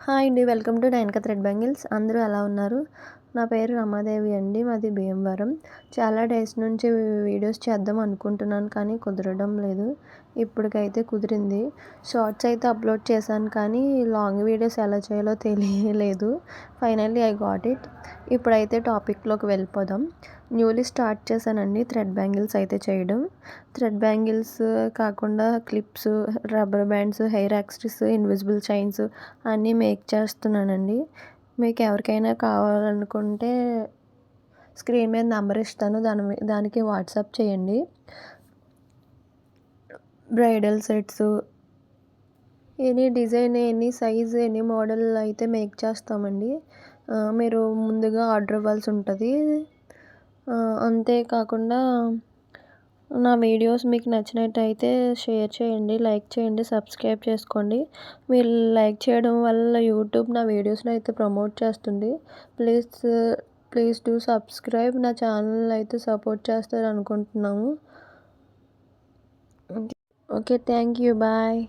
Hi అండి. Welcome to డైనకా thread bangles. అందరూ ఎలా ఉన్నారు? నా పేరు రమాదేవి అండి. మాది భీమవరం. చాలా డేస్ నుంచి వీడియోస్ చేద్దాం అనుకుంటున్నాను కానీ కుదరడం లేదు. ఇప్పటికైతే కుదిరింది. షార్ట్స్ అయితే అప్లోడ్ చేశాను కానీ లాంగ్ వీడియోస్ ఎలా చేయాలో తెలియలేదు. Finally I got it. ఇప్పుడైతే టాపిక్లోకి వెళ్ళిపోదాం. న్యూలీ స్టార్ట్ చేశానండి థ్రెడ్ బ్యాంగిల్స్ అయితే చేయడం. థ్రెడ్ బ్యాంగిల్స్ కాకుండా clips, rubber bands, hair accessories, invisible chains అన్నీ మేక్ చేస్తున్నానండి. మీకు ఎవరికైనా కావాలనుకుంటే స్క్రీన్ మీద నెంబర్ ఇస్తాను, దానికి వాట్సాప్ చేయండి. Bridal sets, any design, any size, any model అయితే మేక్ చేస్తామండి. మీరు ముందుగా ఆర్డర్ ఇవ్వాల్సి ఉంటుంది. అంతేకాకుండా నా వీడియోస్ మీకు నచ్చినట్టయితే షేర్ చేయండి, లైక్ చేయండి, సబ్స్క్రైబ్ చేసుకోండి. మీరు లైక్ చేయడం వల్ల యూట్యూబ్ నా వీడియోస్ని అయితే ప్రమోట్ చేస్తుంది. Please please do subscribe. నా ఛానల్ అయితే సపోర్ట్ చేస్తారు అనుకుంటున్నాము. Okay, thank you, bye.